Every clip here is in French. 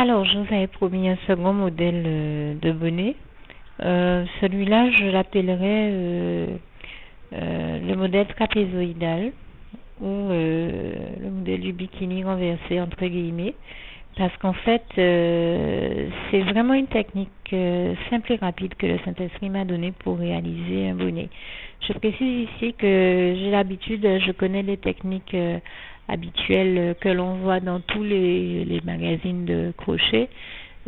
Alors, je vous avais promis un second modèle de bonnet. Celui-là, je l'appellerai le modèle trapézoïdal ou le modèle du bikini renversé, entre guillemets, parce qu'en fait, c'est vraiment une technique simple et rapide que le Saint-Esprit m'a donnée pour réaliser un bonnet. Je précise ici que j'ai l'habitude, je connais les techniques habituelles que l'on voit dans tous les magazines de crochet,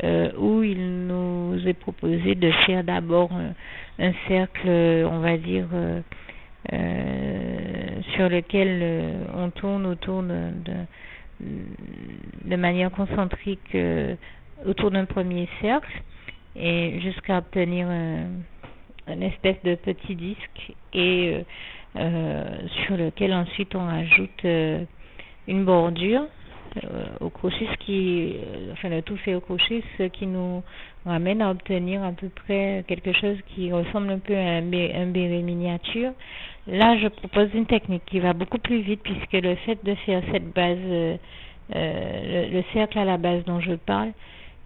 où il nous est proposé de faire d'abord un cercle, on va dire, sur lequel on tourne autour de manière concentrique autour d'un premier cercle et jusqu'à obtenir une espèce de petit disque et sur lequel ensuite on ajoute une bordure au crochet, le tout fait au crochet, ce qui nous ramène à obtenir à peu près quelque chose qui ressemble un peu à un béret miniature. Là, je propose une technique qui va beaucoup plus vite, puisque le fait de faire cette base, le cercle à la base dont je parle,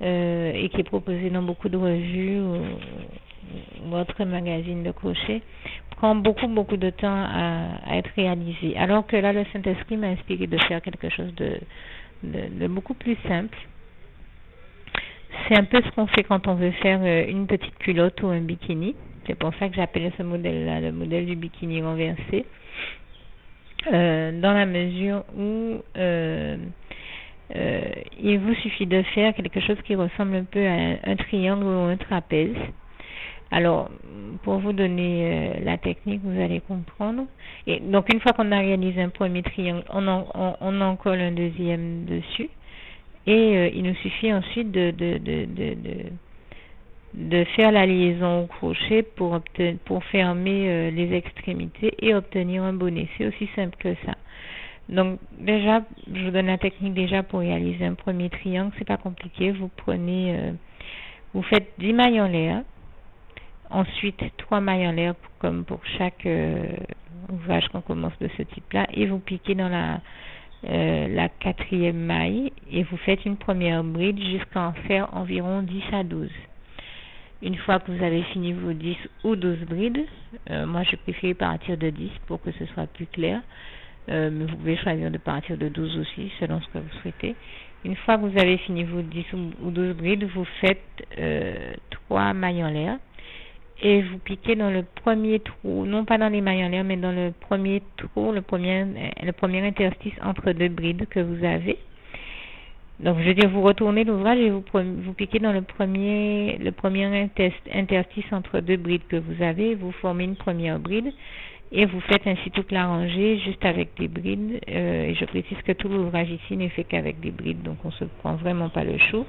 et qui est proposé dans beaucoup de revues ou autres magazines de crochet, prend beaucoup de temps à être réalisé. Alors que là, le Saint-Esprit m'a inspiré de faire quelque chose de beaucoup plus simple. C'est un peu ce qu'on fait quand on veut faire une petite culotte ou un bikini. C'est pour ça que j'appelle ce modèle-là le modèle du bikini renversé. Dans la mesure où il vous suffit de faire quelque chose qui ressemble un peu à un triangle ou un trapèze. Alors, pour vous donner la technique, vous allez comprendre. Et donc, une fois qu'on a réalisé un premier triangle, on en colle un deuxième dessus. Et il nous suffit ensuite de faire la liaison au crochet pour fermer les extrémités et obtenir un bonnet. C'est aussi simple que ça. Donc déjà, je vous donne la technique déjà pour réaliser un premier triangle. C'est pas compliqué. Vous prenez, vous faites 10 mailles en l'air. Ensuite, 3 mailles en l'air comme pour chaque ouvrage qu'on commence de ce type-là. Et vous piquez dans la quatrième maille et vous faites une première bride jusqu'à en faire environ 10 à 12. Une fois que vous avez fini vos 10 ou 12 brides, moi je préfère partir de 10 pour que ce soit plus clair, mais vous pouvez choisir de partir de 12 aussi selon ce que vous souhaitez. Une fois que vous avez fini vos 10 ou 12 brides, vous faites 3 mailles en l'air et vous piquez dans le premier trou, non pas dans les mailles en l'air, mais dans le premier trou, le premier interstice entre deux brides que vous avez. Donc, je veux dire, vous retournez l'ouvrage et vous piquez dans le premier interstice entre deux brides que vous avez, vous formez une première bride et vous faites ainsi toute la rangée juste avec des brides. Et je précise que tout l'ouvrage ici n'est fait qu'avec des brides, donc on ne se prend vraiment pas le chou.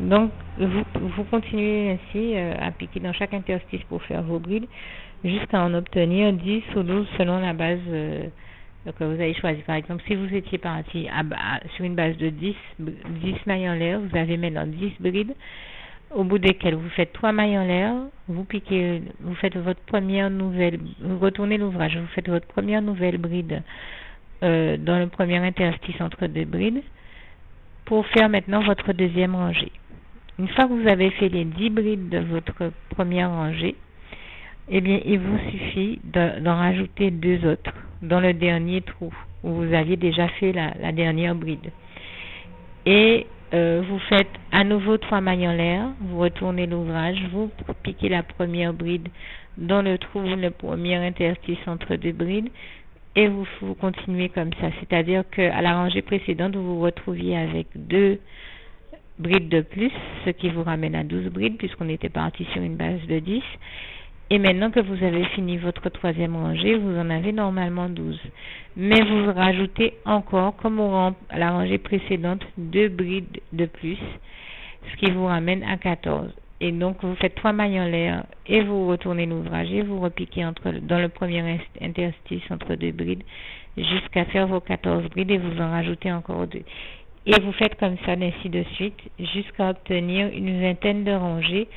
Donc vous continuez ainsi à piquer dans chaque interstice pour faire vos brides jusqu'à en obtenir 10 ou 12 selon la base que vous avez choisi. Par exemple, si vous étiez parti sur une base de 10 mailles en l'air, vous avez maintenant 10 brides au bout desquelles vous faites 3 mailles en l'air, vous piquez, vous faites votre première nouvelle, vous retournez l'ouvrage, vous faites votre première nouvelle bride dans le premier interstice entre deux brides pour faire maintenant votre deuxième rangée. Une fois que vous avez fait les 10 brides de votre première rangée, eh bien, il vous suffit d'en rajouter 2 autres dans le dernier trou où vous aviez déjà fait la dernière bride. Et vous faites à nouveau 3 mailles en l'air, vous retournez l'ouvrage, vous piquez la première bride dans le trou, le premier interstice entre deux brides, et vous continuez comme ça. C'est-à-dire qu'à la rangée précédente, vous vous retrouviez avec 2 brides de plus, ce qui vous ramène à 12 brides, puisqu'on était parti sur une base de 10. Et maintenant que vous avez fini votre troisième rangée, vous en avez normalement 12. Mais vous rajoutez encore, comme à la rangée précédente, 2 brides de plus, ce qui vous ramène à 14. Et donc, vous faites 3 mailles en l'air et vous retournez l'ouvrage et vous repiquez dans le premier interstice entre 2 brides jusqu'à faire vos 14 brides et vous en rajoutez encore 2. Et vous faites comme ça, ainsi de suite, jusqu'à obtenir une vingtaine de rangées,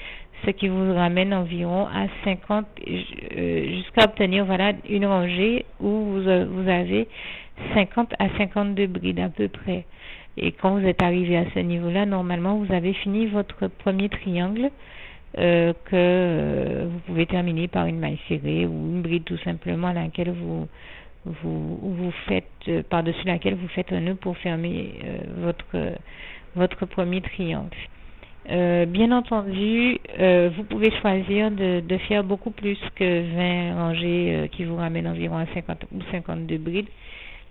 ce qui vous ramène environ à 50, jusqu'à obtenir une rangée où vous avez 50 à 52 brides à peu près. Et quand vous êtes arrivé à ce niveau-là, normalement, vous avez fini votre premier triangle que vous pouvez terminer par une maille serrée ou une bride tout simplement à laquelle vous faites par-dessus laquelle vous faites un nœud pour fermer votre premier triangle. Bien entendu, vous pouvez choisir de faire beaucoup plus que 20 rangées qui vous ramènent environ à 50 ou 52 brides,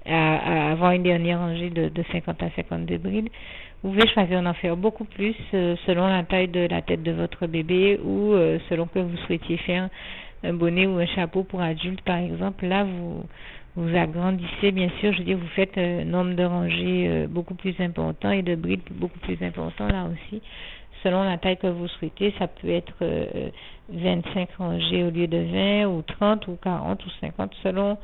à avoir une dernière rangée de 50 à 52 brides. Vous pouvez choisir d'en faire beaucoup plus selon la taille de la tête de votre bébé ou selon que vous souhaitiez faire un bonnet ou un chapeau pour adulte par exemple. Là, vous agrandissez, bien sûr, je veux dire, vous faites un nombre de rangées beaucoup plus important et de brides beaucoup plus important là aussi. Selon la taille que vous souhaitez, ça peut être 25 rangées au lieu de 20 ou 30 ou 40 ou 50 selon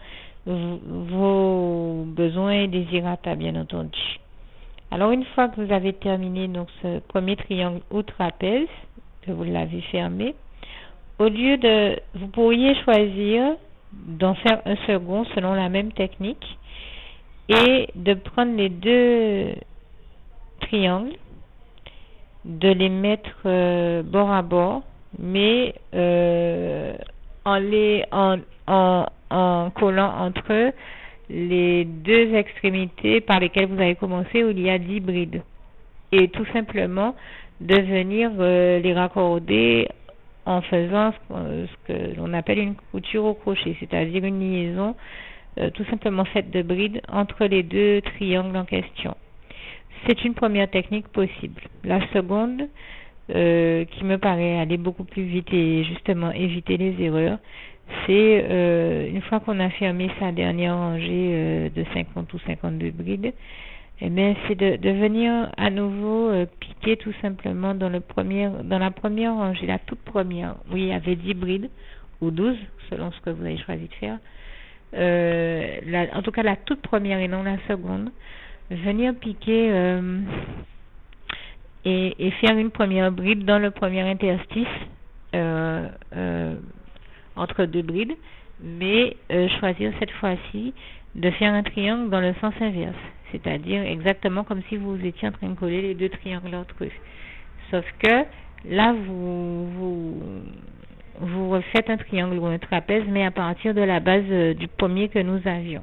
vos besoins et désirata, bien entendu. Alors, une fois que vous avez terminé donc ce premier triangle ou trapèze, que vous l'avez fermé, vous pourriez choisir d'en faire un second selon la même technique et de prendre les deux triangles, de les mettre bord à bord, mais en collant entre eux les deux extrémités par lesquelles vous avez commencé où il y a 10 brides, et tout simplement de venir les raccorder en faisant ce que l'on appelle une couture au crochet, c'est-à-dire une liaison tout simplement faite de brides entre les deux triangles en question. C'est une première technique possible. La seconde, qui me paraît aller beaucoup plus vite et justement éviter les erreurs, c'est une fois qu'on a fermé sa dernière rangée de 50 ou 52 brides, eh bien, c'est de venir à nouveau piquer tout simplement dans la première rangée, la toute première, où il y avait 10 brides, ou 12, selon ce que vous avez choisi de faire. En tout cas, la toute première et non la seconde. Venir piquer et faire une première bride dans le premier interstice entre deux brides, mais choisir cette fois-ci de faire un triangle dans le sens inverse, c'est-à-dire exactement comme si vous étiez en train de coller les deux triangles entre eux. Sauf que là, vous refaites un triangle ou un trapèze, mais à partir de la base du premier que nous avions.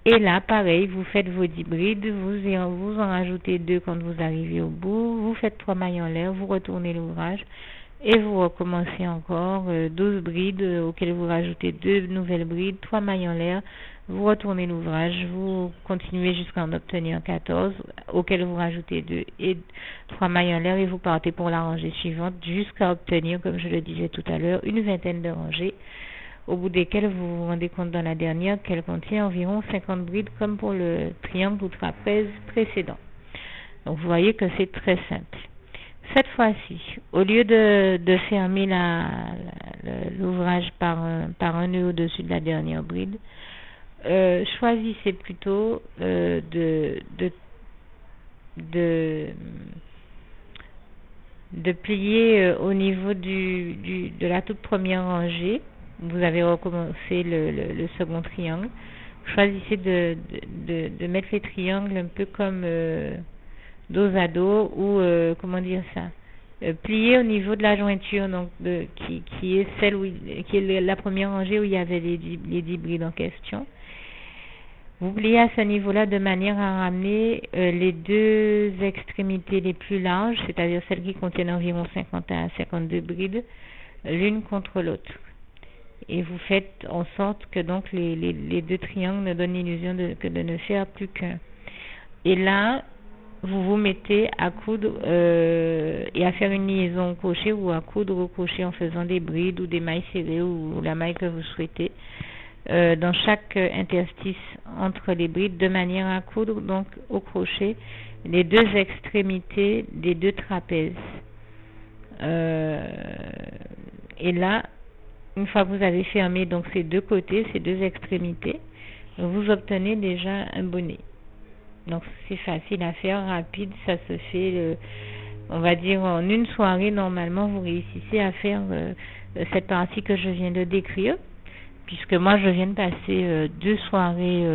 Et là, pareil, vous faites vos 10 brides, vous en rajoutez 2 quand vous arrivez au bout, vous faites 3 mailles en l'air, vous retournez l'ouvrage et vous recommencez encore 12 brides auxquelles vous rajoutez 2 nouvelles brides, 3 mailles en l'air, vous retournez l'ouvrage, vous continuez jusqu'à en obtenir 14 auxquelles vous rajoutez 2 et 3 mailles en l'air et vous partez pour la rangée suivante jusqu'à obtenir, comme je le disais tout à l'heure, une vingtaine de rangées, au bout desquelles vous vous rendez compte dans la dernière qu'elle contient environ 50 brides comme pour le triangle ou trapèze précédent. Donc vous voyez que c'est très simple. Cette fois-ci, au lieu de fermer l'ouvrage par un nœud au-dessus de la dernière bride, choisissez plutôt de plier au niveau de la toute première rangée. Vous avez recommencé le second triangle. Choisissez de mettre les triangles un peu comme dos à dos ou comment dire ça, plier au niveau de la jointure, donc qui est celle qui est la première rangée où il y avait les 10 brides en question. Vous pliez à ce niveau-là de manière à ramener les deux extrémités les plus larges, c'est-à-dire celles qui contiennent environ 50 à 52 brides, l'une contre l'autre. Et vous faites en sorte que donc les deux triangles ne donnent l'illusion que de ne faire plus qu'un. Et là, vous vous mettez à coudre et à faire une liaison au crochet ou à coudre au crochet en faisant des brides ou des mailles serrées ou la maille que vous souhaitez dans chaque interstice entre les brides de manière à coudre donc au crochet les deux extrémités des deux trapèzes. Et là, une fois que vous avez fermé donc ces deux côtés, ces deux extrémités, vous obtenez déjà un bonnet. Donc c'est facile à faire, rapide, ça se fait, on va dire en une soirée. Normalement, vous réussissez à faire cette partie que je viens de décrire, puisque moi je viens de passer 2 soirées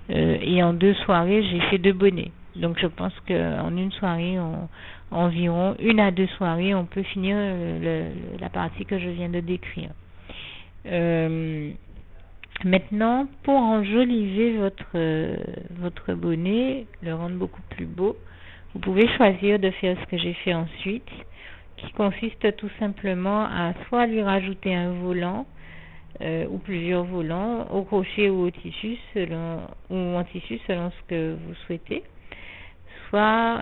et en 2 soirées j'ai fait 2 bonnets. Donc je pense qu'en une soirée, environ 1 à 2 soirées, on peut finir la partie que je viens de décrire. Maintenant, pour enjoliver votre bonnet, le rendre beaucoup plus beau, vous pouvez choisir de faire ce que j'ai fait ensuite, qui consiste tout simplement à soit lui rajouter un volant ou plusieurs volants au crochet ou au tissu ou en tissu selon ce que vous souhaitez, soit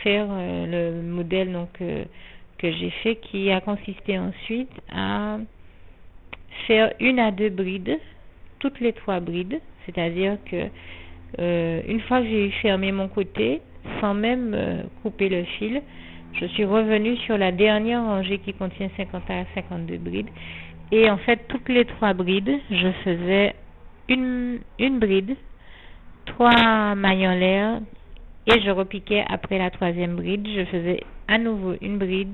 faire le modèle que j'ai fait, qui a consisté ensuite à faire 1 à 2 brides, toutes les 3 brides, c'est-à-dire que une fois que j'ai fermé mon côté, sans même couper le fil, je suis revenue sur la dernière rangée qui contient 50 à 52 brides, et en fait toutes les 3 brides, je faisais une bride, 3 mailles en l'air, et je repiquais après la 3e bride. Je faisais à nouveau une bride,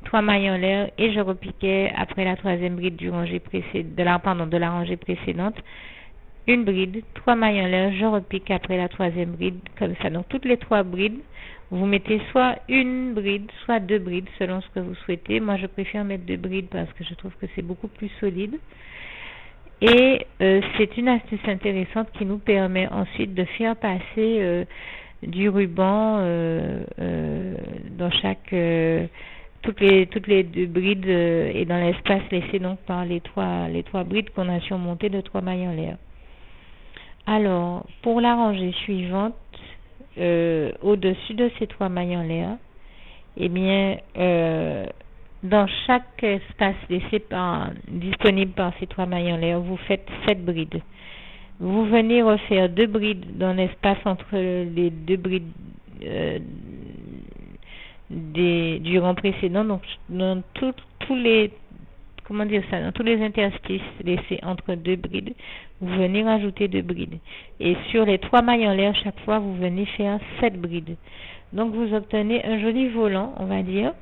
3 mailles en l'air, et je repiquais après la 3e bride de la rangée précédente, une bride, 3 mailles en l'air, je repique après la 3e bride, comme ça. Donc toutes les 3 brides, vous mettez soit une bride, soit 2 brides, selon ce que vous souhaitez. Moi je préfère mettre 2 brides parce que je trouve que c'est beaucoup plus solide. Et c'est une astuce intéressante qui nous permet ensuite de faire passer du ruban dans toutes les 2 brides et dans l'espace laissé donc par les trois brides qu'on a surmontées de 3 mailles en l'air. Alors, pour la rangée suivante, au-dessus de ces 3 mailles en l'air, eh bien, dans chaque espace laissé disponible par ces 3 mailles en l'air, vous faites 7 brides. Vous venez refaire 2 brides dans l'espace entre les 2 brides du rang précédent, donc dans tous les interstices laissés entre 2 brides, vous venez rajouter 2 brides. Et sur les 3 mailles en l'air, chaque fois, vous venez faire 7 brides. Donc, vous obtenez un joli volant, on va dire.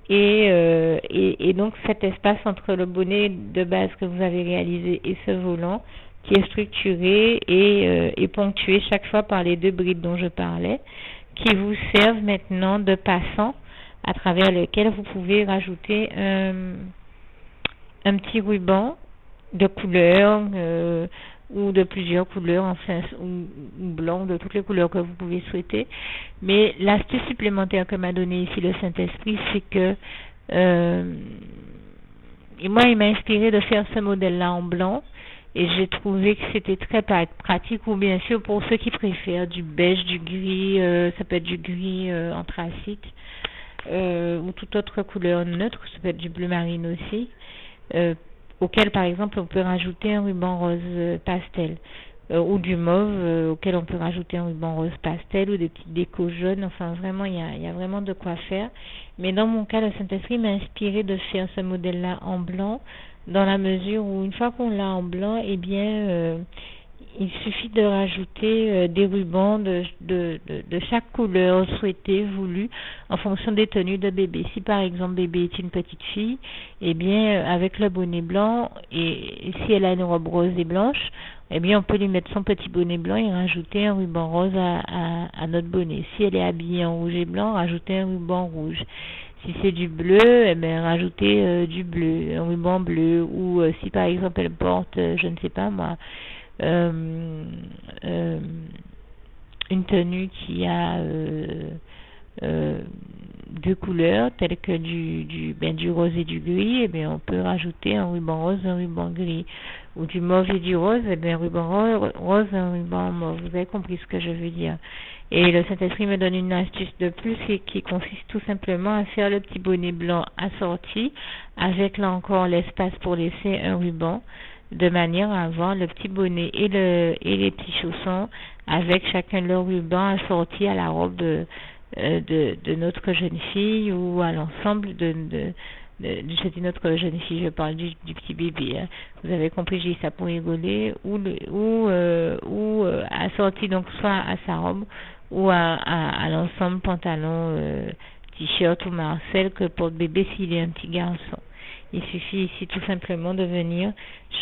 Et donc, cet espace entre le bonnet de base que vous avez réalisé et ce volant, qui est structuré et ponctué chaque fois par les 2 brides dont je parlais, qui vous servent maintenant de passant à travers lequel vous pouvez rajouter un petit ruban de couleur ou de plusieurs couleurs, enfin, ou blanc, de toutes les couleurs que vous pouvez souhaiter. Mais l'astuce supplémentaire que m'a donné ici le Saint-Esprit, c'est que et moi, il m'a inspiré de faire ce modèle-là en blanc, et j'ai trouvé que c'était très pratique, ou bien sûr pour ceux qui préfèrent du beige, du gris, ça peut être du gris anthracite, ou toute autre couleur neutre, ça peut être du bleu marine aussi, auquel par exemple on peut rajouter un ruban rose pastel, ou du mauve auquel on peut rajouter un ruban rose pastel, ou des petites décos jaunes. Enfin vraiment il y a vraiment de quoi faire. Mais dans mon cas, le Saint-Esprit m'a inspiré de faire ce modèle-là en blanc, dans la mesure où une fois qu'on l'a en blanc, eh bien il suffit de rajouter des rubans de chaque couleur souhaitée, voulue, en fonction des tenues de bébé. Si par exemple bébé est une petite fille, eh bien avec le bonnet blanc, et si elle a une robe rose et blanche, eh bien on peut lui mettre son petit bonnet blanc et rajouter un ruban rose à notre bonnet. Si elle est habillée en rouge et blanc, rajouter un ruban rouge. Si c'est du bleu, eh bien rajouter du bleu, un ruban bleu. Ou si par exemple elle porte, je ne sais pas moi, une tenue qui a 2 couleurs telles que du rose et du gris, et bien on peut rajouter un ruban rose, un ruban gris, ou du mauve et du rose, et bien un ruban rose, un ruban mauve. Vous avez compris ce que je veux dire. Et le Saint-Esprit me donne une astuce de plus qui consiste tout simplement à faire le petit bonnet blanc assorti avec là encore l'espace pour laisser un ruban, de manière à avoir le petit bonnet et les petits chaussons avec chacun leur ruban assorti à la robe de notre jeune fille, ou à l'ensemble je dis notre jeune fille, je parle du petit bébé, hein. Vous avez compris, j'ai dit ça pour rigoler, ou assorti donc soit à sa robe ou à l'ensemble pantalon, t-shirt ou marcel que porte bébé s'il est un petit garçon. Il suffit ici tout simplement de venir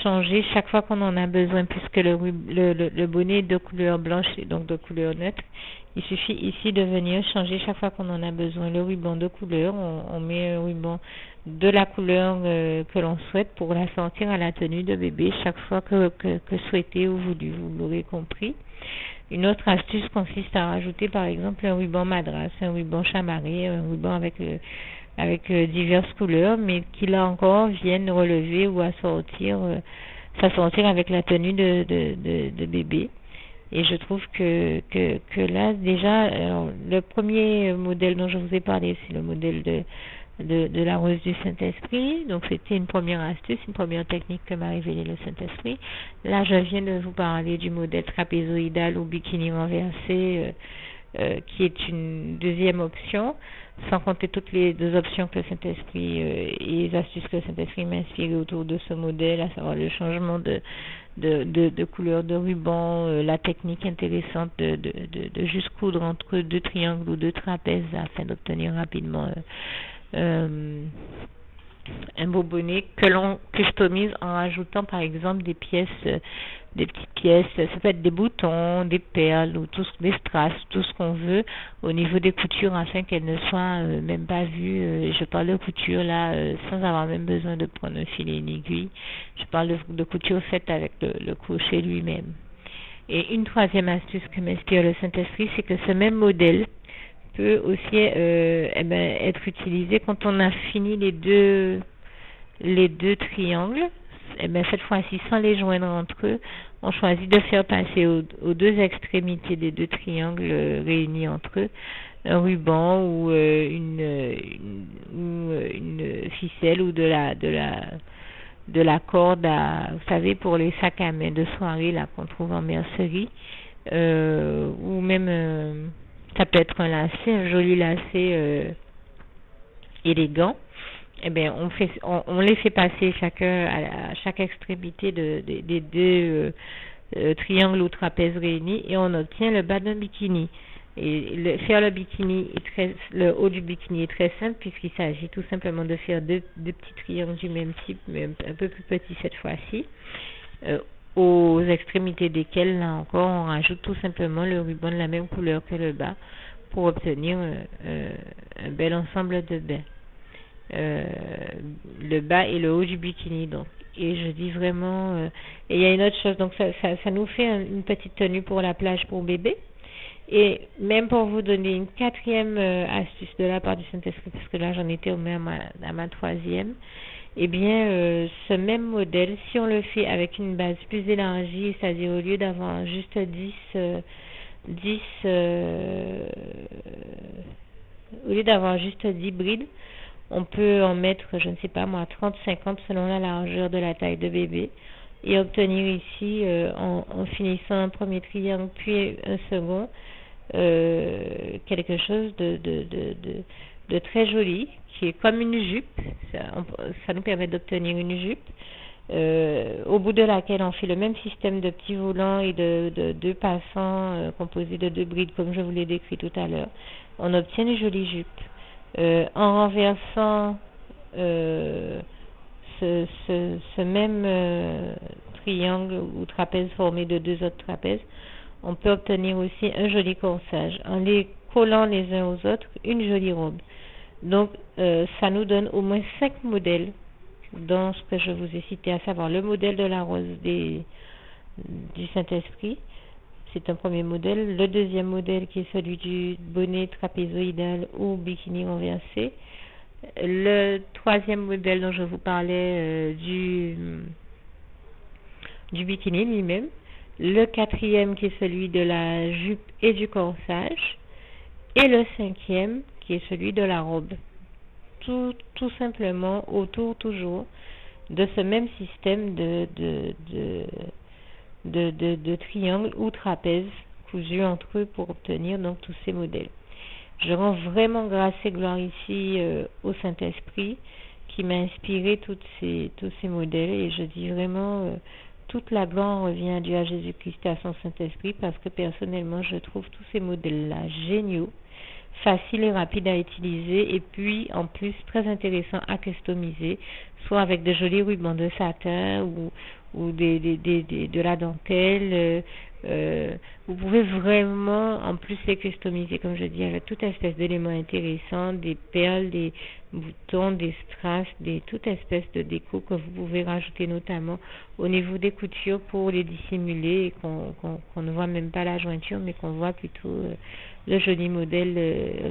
changer chaque fois qu'on en a besoin, puisque le bonnet est de couleur blanche et donc de couleur neutre. Il suffit ici de venir changer chaque fois qu'on en a besoin le ruban de couleur. On met un ruban de la couleur que l'on souhaite pour l'assortir à la tenue de bébé chaque fois que souhaité ou voulu. Vous l'aurez compris. Une autre astuce consiste à rajouter par exemple un ruban madras, un ruban chamarré, un ruban avec diverses couleurs, mais qui là encore viennent relever ou s'assortir avec la tenue de bébé. Et je trouve que là, déjà, alors, le premier modèle dont je vous ai parlé, c'est le modèle de la rose du Saint-Esprit. Donc, c'était une première astuce, une première technique que m'a révélé le Saint-Esprit. Là, je viens de vous parler du modèle trapézoïdal ou bikini renversé, qui est une deuxième option, sans compter toutes les deux options que le Saint-Esprit et les astuces que le Saint-Esprit m'a inspirées autour de ce modèle, à savoir le changement de couleur de ruban, la technique intéressante de juste coudre entre deux triangles ou deux trapèzes afin d'obtenir rapidement un beau bonnet que l'on customise en rajoutant par exemple des petites pièces, ça peut être des boutons, des perles ou des strass, tout ce qu'on veut au niveau des coutures afin qu'elles ne soient même pas vues. Je parle de couture là sans avoir même besoin de prendre un filet et une aiguille. Je parle de couture faite avec le crochet lui-même. Et une troisième astuce que m'inspire le Saint-Esprit, c'est que ce même modèle peut aussi être utilisé quand on a fini les deux triangles. Cette fois-ci, sans les joindre entre eux, on choisit de faire passer aux deux extrémités des deux triangles réunis entre eux un ruban ou une ficelle ou de la corde vous savez, pour les sacs à main de soirée là qu'on trouve en mercerie, ou même ça peut être un lacet, un joli lacet élégant. On les fait passer chacun à chaque extrémité des deux triangles ou trapèzes réunis et on obtient le bas d'un bikini. Et faire le haut du bikini est très simple puisqu'il s'agit tout simplement de faire deux petits triangles du même type, mais un peu plus petits cette fois-ci, aux extrémités desquels, là encore, on rajoute tout simplement le ruban de la même couleur que le bas pour obtenir un bel ensemble de bains. Le bas et le haut du bikini, donc. Et je dis vraiment et il y a une autre chose, donc ça nous fait une petite tenue pour la plage pour bébé. Et même pour vous donner une quatrième astuce de la part du Saint-Esprit, parce que là j'en étais au moins à ma troisième, eh bien ce même modèle, si on le fait avec une base plus élargie, c'est-à-dire au lieu d'avoir juste 10 au lieu d'avoir juste 10 brides, on peut en mettre, je ne sais pas moi, 30, 50 selon la largeur de la taille de bébé et obtenir ici, en finissant un premier triangle puis un second, quelque chose de très joli, qui est comme une jupe. Ça nous permet d'obtenir une jupe, au bout de laquelle on fait le même système de petits volants et de deux passants composés de deux brides, comme je vous l'ai décrit tout à l'heure. On obtient une jolie jupe. En renversant ce même triangle ou trapèze formé de deux autres trapèzes, on peut obtenir aussi un joli corsage en les collant les uns aux autres, une jolie robe. Donc ça nous donne au moins 5 modèles dans ce que je vous ai cité, à savoir le modèle de la rose du Saint-Esprit. C'est un premier modèle. Le deuxième modèle qui est celui du bonnet trapézoïdal ou bikini renversé. Le troisième modèle dont je vous parlais du bikini lui-même. Le quatrième qui est celui de la jupe et du corsage. Et le cinquième qui est celui de la robe. Tout simplement autour toujours de ce même système de triangles ou trapèzes cousus entre eux pour obtenir donc tous ces modèles. Je rends vraiment grâce et gloire ici au Saint-Esprit qui m'a inspiré tous ces modèles, et je dis vraiment toute la gloire revient à Dieu, à Jésus-Christ et à son Saint-Esprit, parce que personnellement je trouve tous ces modèles-là géniaux. facile et rapide à utiliser et puis en plus très intéressant à customiser, soit avec de jolis rubans de satin ou de la dentelle. Vous pouvez vraiment en plus les customiser, comme je dis, avec toute espèce d'éléments intéressants, des perles, des boutons, des strass, toute espèce de déco que vous pouvez rajouter notamment au niveau des coutures pour les dissimuler et qu'on ne voit même pas la jointure, mais qu'on voit plutôt le joli modèle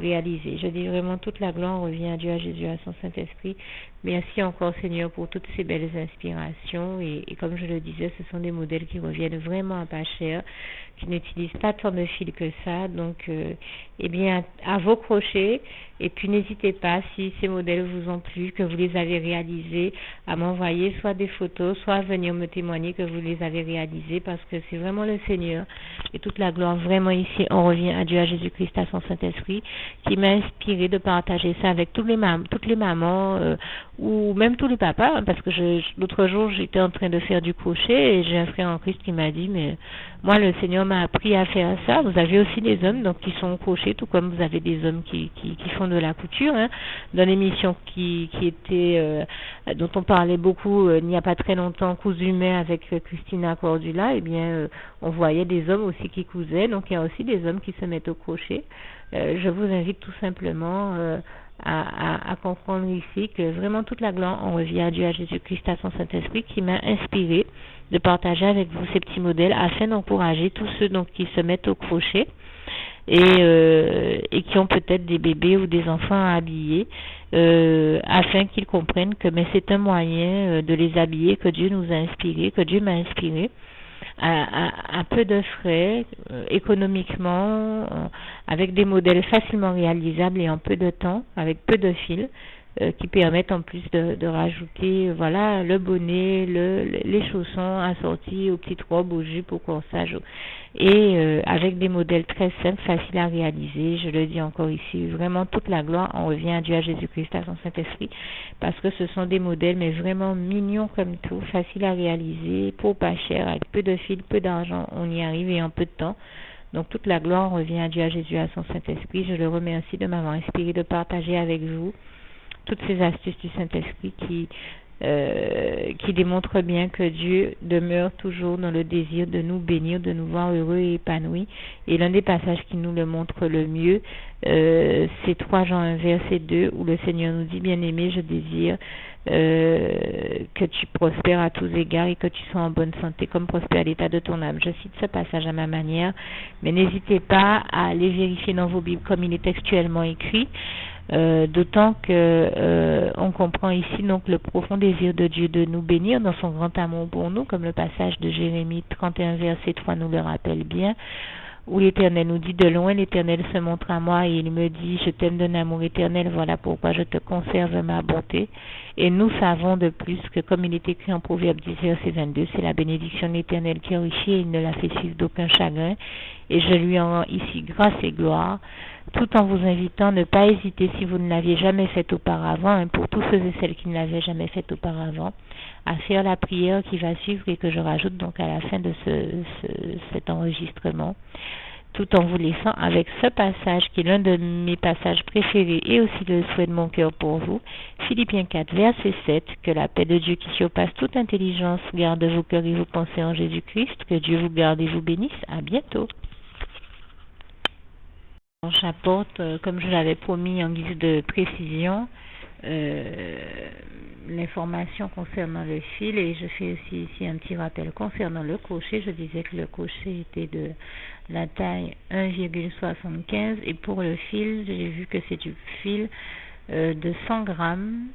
réalisé. Je dis vraiment toute la gloire revient à Dieu, à Jésus, à son Saint-Esprit. Merci encore Seigneur pour toutes ces belles inspirations et comme je le disais, ce sont des modèles qui reviennent vraiment à pas cher, qui n'utilisent pas tant de fils que ça. Donc, eh bien, à vos crochets. Et puis, n'hésitez pas, si ces modèles vous ont plu, que vous les avez réalisés, à m'envoyer soit des photos, soit à venir me témoigner que vous les avez réalisés, parce que c'est vraiment le Seigneur et toute la gloire. Vraiment ici, on revient à Dieu, à Jésus-Christ, à son Saint-Esprit, qui m'a inspiré de partager ça avec toutes les mamans, ou même tous les papas, hein, parce que l'autre jour, j'étais en train de faire du crochet et j'ai un frère en Christ qui m'a dit, mais moi, le Seigneur m'a appris à faire ça. Vous avez aussi des hommes donc qui sont au crochet, tout comme vous avez des hommes qui font de la couture. Hein. Dans l'émission qui était dont on parlait beaucoup il n'y a pas très longtemps, Cousu main avec Christina Cordula, eh bien, on voyait des hommes aussi qui cousaient. Donc, il y a aussi des hommes qui se mettent au crochet. Je vous invite tout simplement à comprendre ici que vraiment toute la gloire en revient à Dieu, à Jésus-Christ, à son Saint-Esprit qui m'a inspiré de partager avec vous ces petits modèles afin d'encourager tous ceux donc qui se mettent au crochet et qui ont peut-être des bébés ou des enfants à habiller afin qu'ils comprennent que mais c'est un moyen de les habiller que Dieu nous a inspiré, que Dieu m'a inspiré à peu de frais, économiquement, avec des modèles facilement réalisables et en peu de temps, avec peu de fils, qui permettent en plus de rajouter voilà le bonnet, les chaussons assortis aux petites robes, aux jupes, au corsage et avec des modèles très simples, faciles à réaliser. Je le dis encore ici, vraiment toute la gloire on revient à Dieu, à Jésus-Christ, à son Saint-Esprit, parce que ce sont des modèles mais vraiment mignons comme tout, faciles à réaliser, pour pas cher, avec peu de fils, peu d'argent, on y arrive et en peu de temps. Donc toute la gloire revient à Dieu, à Jésus, à son Saint-Esprit. Je le remercie de m'avoir inspiré de partager avec vous toutes ces astuces du Saint-Esprit qui démontrent bien que Dieu demeure toujours dans le désir de nous bénir, de nous voir heureux et épanouis. Et l'un des passages qui nous le montre le mieux, c'est 3 Jean 1, verset 2, où le Seigneur nous dit, bien-aimé, je désire que tu prospères à tous égards et que tu sois en bonne santé, comme prospère l'état de ton âme. Je cite ce passage à ma manière, mais n'hésitez pas à aller vérifier dans vos Bibles comme il est textuellement écrit. D'autant que on comprend ici donc le profond désir de Dieu de nous bénir dans son grand amour pour nous, comme le passage de Jérémie 31 verset 3 nous le rappelle bien, où l'Éternel nous dit, de loin l'Éternel se montre à moi et il me dit, je t'aime d'un amour éternel, voilà pourquoi je te conserve ma bonté. Et nous savons de plus que comme il est écrit en Proverbe 10 verset 22, c'est la bénédiction de l'Éternel qui enrichit et il ne la fait suivre d'aucun chagrin. Et je lui en rends ici grâce et gloire, tout en vous invitant à ne pas hésiter, si vous ne l'aviez jamais fait auparavant, pour tous ceux et celles qui ne l'avaient jamais fait auparavant, à faire la prière qui va suivre et que je rajoute donc à la fin de cet enregistrement, tout en vous laissant avec ce passage qui est l'un de mes passages préférés et aussi le souhait de mon cœur pour vous. Philippiens 4, verset 7, que la paix de Dieu qui surpasse toute intelligence garde vos cœurs et vos pensées en Jésus-Christ, que Dieu vous garde et vous bénisse. À bientôt. J'apporte, comme je l'avais promis en guise de précision, l'information concernant le fil et je fais aussi ici un petit rappel concernant le crochet. Je disais que le crochet était de la taille 1,75 et pour le fil, j'ai vu que c'est du fil de 100 grammes,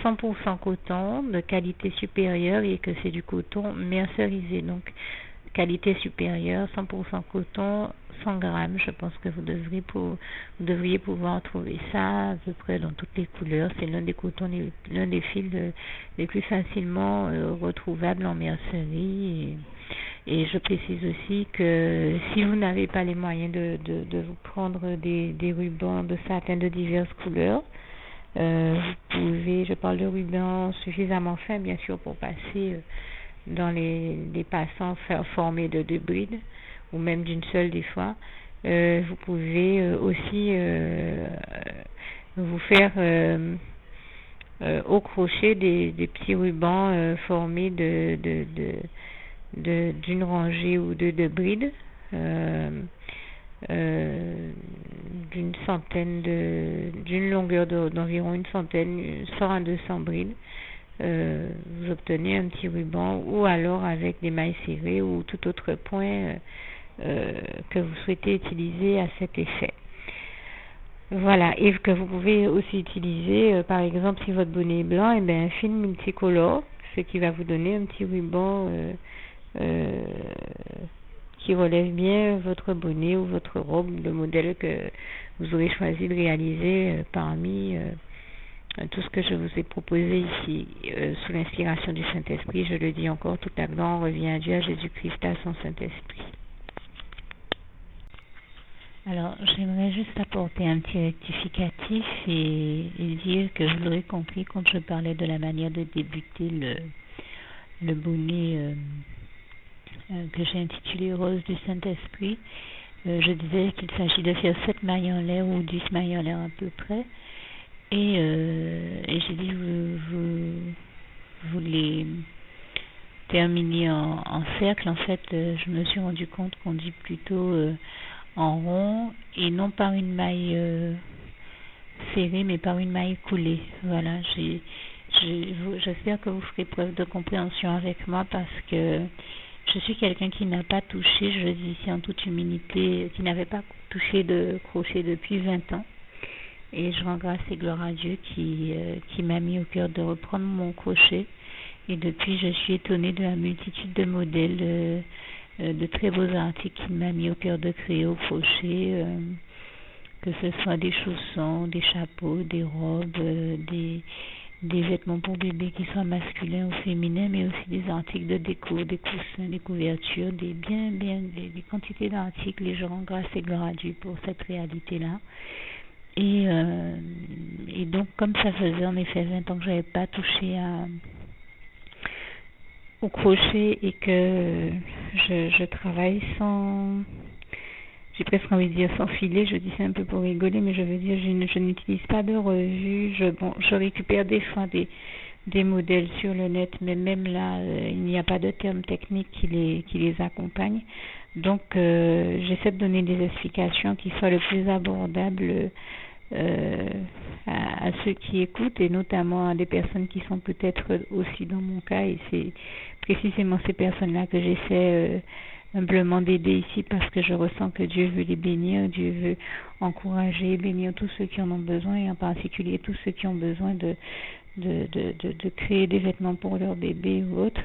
100% coton, de qualité supérieure et que c'est du coton mercerisé, donc qualité supérieure, 100% coton, 100 grammes. Je pense que vous devriez pouvoir trouver ça à peu près dans toutes les couleurs. C'est l'un des fils les plus facilement retrouvables en mercerie. Et je précise aussi que si vous n'avez pas les moyens de vous prendre des rubans de satin de diverses couleurs, vous pouvez, je parle de rubans suffisamment fins bien sûr pour passer dans les passants formés de 2 brides ou même d'une seule des fois. Vous pouvez aussi vous faire au crochet des petits rubans formés d'une rangée ou de brides, d'une longueur d'environ une centaine, 100 à 200 brides. Vous obtenez un petit ruban, ou alors avec des mailles serrées ou tout autre point que vous souhaitez utiliser à cet effet. Voilà, et que vous pouvez aussi utiliser, par exemple, si votre bonnet est blanc, et bien un film multicolore, ce qui va vous donner un petit ruban qui relève bien votre bonnet ou votre robe, le modèle que vous aurez choisi de réaliser parmi tout ce que je vous ai proposé ici, sous l'inspiration du Saint-Esprit. Je le dis encore, toute la gloire revient à Dieu, à Jésus-Christ, à son Saint-Esprit. Alors, j'aimerais juste apporter un petit rectificatif et dire que je l'aurais compris quand je parlais de la manière de débuter le bonnet que j'ai intitulé Rose du Saint-Esprit. Je disais qu'il s'agit de faire 7 mailles en l'air ou 10 mailles en l'air à peu près. Et j'ai dit vous les terminer en cercle. En fait, je me suis rendu compte qu'on dit plutôt en rond et non par une maille serrée mais par une maille coulée. Voilà, j'espère que vous ferez preuve de compréhension avec moi, parce que je suis quelqu'un qui n'a pas touché, je le dis ici en toute humilité, qui n'avait pas touché de crochet depuis 20 ans. Et je rends grâce et gloire à Dieu qui m'a mis au cœur de reprendre mon crochet. Et depuis, je suis étonnée de la multitude de modèles, de très beaux articles qu'il m'a mis au cœur de créer au crochet, que ce soit des chaussons, des chapeaux, des robes, des vêtements pour bébés qui soient masculins ou féminins, mais aussi des articles de déco, des coussins, des couvertures, des quantités d'articles. Et je rends grâce et gloire à Dieu pour cette réalité-là. Et donc, comme ça faisait en effet 20 ans que je n'avais pas touché au crochet et que je travaille sans, j'ai presque envie de dire sans filet, je dis ça un peu pour rigoler, mais je veux dire je n'utilise pas de revue, je récupère des fois des modèles sur le net, mais même là, il n'y a pas de termes techniques qui les accompagnent. Donc, j'essaie de donner des explications qui soient le plus abordables à ceux qui écoutent, et notamment à des personnes qui sont peut-être aussi dans mon cas, et c'est précisément ces personnes-là que j'essaie humblement d'aider ici, parce que je ressens que Dieu veut les bénir, Dieu veut encourager, bénir tous ceux qui en ont besoin, et en particulier tous ceux qui ont besoin de créer des vêtements pour leur bébé ou autre.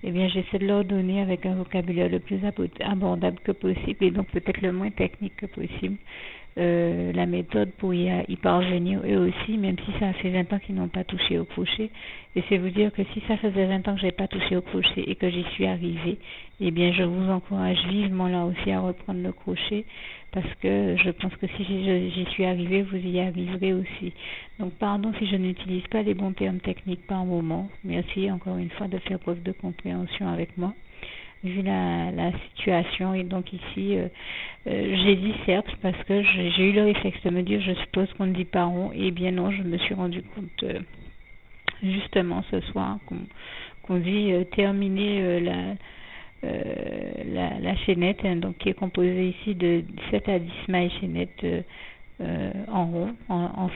Eh bien, j'essaie de leur donner avec un vocabulaire le plus abordable que possible, et donc peut-être le moins technique que possible, la méthode pour y parvenir eux aussi, même si ça fait 20 ans qu'ils n'ont pas touché au crochet. Et c'est vous dire que si ça faisait 20 ans que je n'ai pas touché au crochet et que j'y suis arrivée, eh bien je vous encourage vivement là aussi à reprendre le crochet, parce que je pense que si j'y suis arrivée, vous y arriverez aussi. Donc pardon si je n'utilise pas les bons termes techniques par moment. Merci encore une fois de faire preuve de compréhension avec moi, vu la situation. Et donc ici, j'ai dit cercle parce que j'ai eu le réflexe de me dire, je suppose qu'on ne dit pas rond. Et bien non, je me suis rendu compte justement ce soir qu'on dit terminer la chaînette, hein, donc qui est composée ici de 7 à 10 mailles chaînettes en rond, en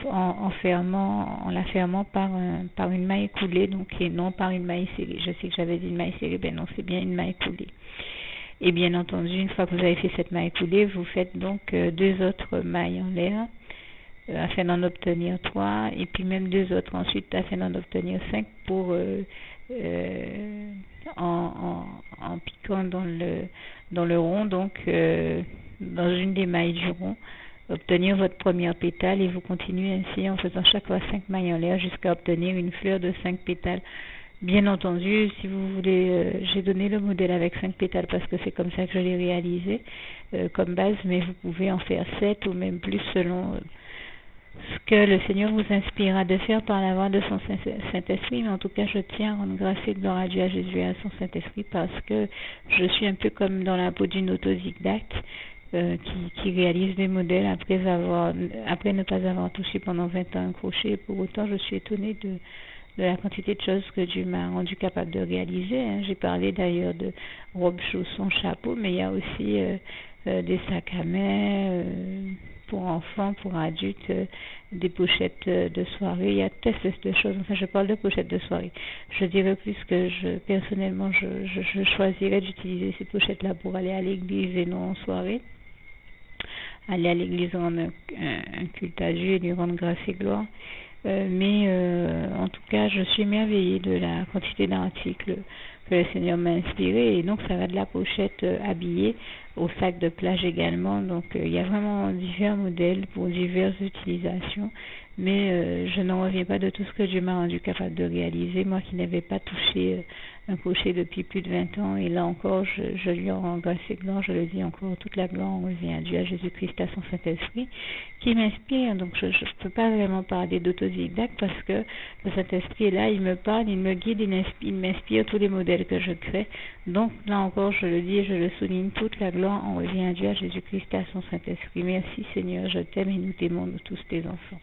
la fermant par une maille coulée, donc, et non par une maille serrée. Je sais que j'avais dit une maille serrée, ben non, c'est bien une maille coulée. Et bien entendu, une fois que vous avez fait cette maille coulée, vous faites donc 2 autres mailles en l'air, afin d'en obtenir 3, et puis même 2 autres ensuite afin d'en obtenir 5 pour en piquant dans le rond, donc dans une des mailles du rond, obtenir votre première pétale, et vous continuez ainsi en faisant chaque fois 5 mailles en l'air jusqu'à obtenir une fleur de 5 pétales. Bien entendu, si vous voulez, j'ai donné le modèle avec 5 pétales parce que c'est comme ça que je l'ai réalisé comme base, mais vous pouvez en faire 7 ou même plus selon ce que le Seigneur vous inspirera de faire par la voix de son Saint-Esprit. Mais en tout cas, je tiens à rendre grâce et gloire à Dieu, à Jésus et à son Saint-Esprit, parce que je suis un peu comme dans la peau d'une autodidacte. qui réalise des modèles après ne pas avoir touché pendant 20 ans un crochet. Pour autant, je suis étonnée de la quantité de choses que Dieu m'a rendu capable de réaliser. J'ai parlé d'ailleurs de robes, chaussons, chapeaux, mais il y a aussi des sacs à main pour enfants, pour adultes, des pochettes de soirée. Il y a toutes sortes de choses. Enfin, je parle de pochettes de soirée. Je dirais plus que personnellement, je choisirais d'utiliser ces pochettes-là pour aller à l'église et non en soirée. Aller à l'église rendre un culte à Dieu et lui rendre grâce et gloire. Mais en tout cas, je suis émerveillée de la quantité d'articles que le Seigneur m'a inspiré. Et donc, ça va de la pochette habillée au sac de plage également. Donc, il y a vraiment divers modèles pour diverses utilisations. Mais je n'en reviens pas de tout ce que Dieu m'a rendu capable de réaliser. Moi qui n'avais pas touché un crochet depuis plus de 20 ans. Et là encore, je lui en rends grâce et gloire. Je le dis encore, toute la gloire en revient à Dieu, à Jésus-Christ, à son Saint-Esprit, qui m'inspire. Donc, je ne peux pas vraiment parler d'autodidacte parce que le Saint-Esprit est là, il me parle, il me guide, il m'inspire tous les modèles que je crée. Donc, là encore, je le dis et je le souligne, toute la gloire en revient à Dieu, à Jésus-Christ, à son Saint-Esprit. Merci Seigneur, je t'aime et nous t'aimons, nous tous tes enfants.